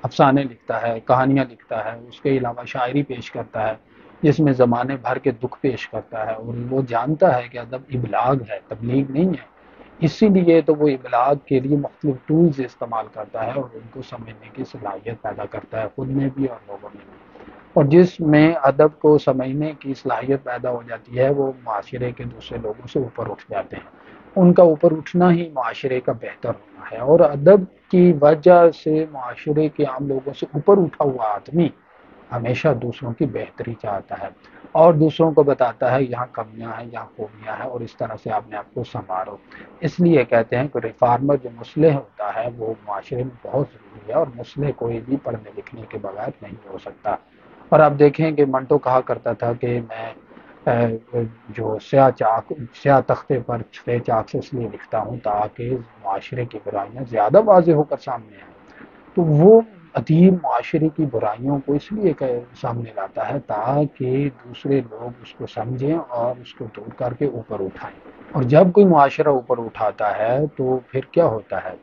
افسانے لکھتا ہے، کہانیاں لکھتا ہے، اس کے علاوہ شاعری پیش کرتا ہے جس میں زمانے بھر کے دکھ پیش کرتا ہے، اور وہ جانتا ہے کہ ادب ابلاغ ہے، تبلیغ نہیں ہے، اسی لیے تو وہ ابلاغ کے لیے مختلف ٹولز استعمال کرتا ہے اور ان کو سمجھنے کی صلاحیت پیدا کرتا ہے خود میں بھی اور لوگوں میں بھی۔ اور جس میں ادب کو سمجھنے کی صلاحیت پیدا ہو جاتی ہے وہ معاشرے کے دوسرے لوگوں سے اوپر اٹھ جاتے ہیں، ان کا اوپر اٹھنا ہی معاشرے کا بہتر ہونا ہے، اور ادب کی وجہ سے معاشرے کے عام لوگوں سے اوپر اٹھا ہوا آدمی ہمیشہ دوسروں کی بہتری چاہتا ہے اور دوسروں کو بتاتا ہے یہاں کمیاں ہیں، یہاں خوبیاں ہیں، اور اس طرح سے اپنے آپ کو سنوارو۔ اس لیے کہتے ہیں کہ ریفارمر جو مصلح ہوتا ہے وہ معاشرے میں بہت ضروری ہے، اور مصلح کوئی بھی پڑھنے لکھنے کے بغیر نہیں ہو سکتا۔ اور آپ دیکھیں کہ منٹو کہا کرتا تھا کہ میں جو سیاہ تختے پر سفید چاک سے اس لیے لکھتا ہوں تاکہ معاشرے کی برائیاں زیادہ واضح ہو کر سامنے آئیں۔ تو وہ ادیب معاشرے کی برائیوں کو اس لیے سامنے لاتا ہے تاکہ دوسرے لوگ اس کو سمجھیں اور اس کو دور کر کے اوپر اٹھائیں۔ اور جب کوئی معاشرہ اوپر اٹھاتا ہے تو پھر کیا ہوتا ہے،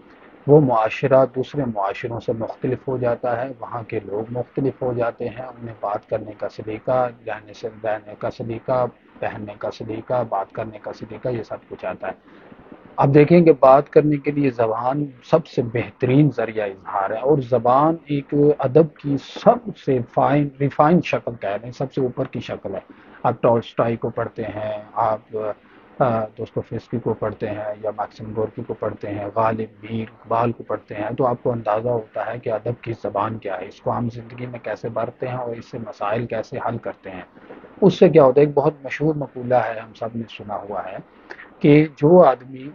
وہ معاشرہ دوسرے معاشروں سے مختلف ہو جاتا ہے، وہاں کے لوگ مختلف ہو جاتے ہیں، انہیں بات کرنے کا سلیقہ، رہنے کا سلیقہ، پہننے کا سلیقہ، بات کرنے کا سلیقہ، یہ سب کچھ آتا ہے۔ آپ دیکھیں کہ بات کرنے کے لیے زبان سب سے بہترین ذریعہ اظہار ہے، اور زبان ایک ادب کی سب سے ریفائن شکل کہہ رہے ہیں، سب سے اوپر کی شکل ہے۔ آپ ٹالسٹائی کو پڑھتے ہیں، آپ دوستویفسکی کو پڑھتے ہیں یا میکسم گورکی کو پڑھتے ہیں، غالب میر اقبال کو پڑھتے ہیں، تو آپ کو اندازہ ہوتا ہے کہ ادب کی زبان کیا ہے، اس کو ہم زندگی میں کیسے برتتے ہیں اور اس سے مسائل کیسے حل کرتے ہیں۔ اس سے کیا ہوتا ہے، ایک بہت مشہور مقولہ ہے، ہم سب نے سنا ہوا ہے کہ جو آدمی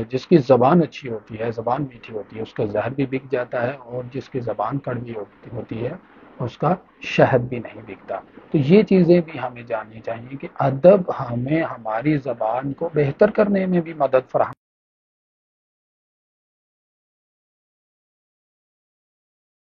جس کی زبان اچھی ہوتی ہے، زبان میٹھی ہوتی ہے، اس کا زہر بھی بک جاتا ہے، اور جس کی زبان کڑوی ہوتی ہے اس کا شہد بھی نہیں بکتا۔ تو یہ چیزیں بھی ہمیں جاننی چاہیے کہ ادب ہمیں ہماری زبان کو بہتر کرنے میں بھی مدد فراہم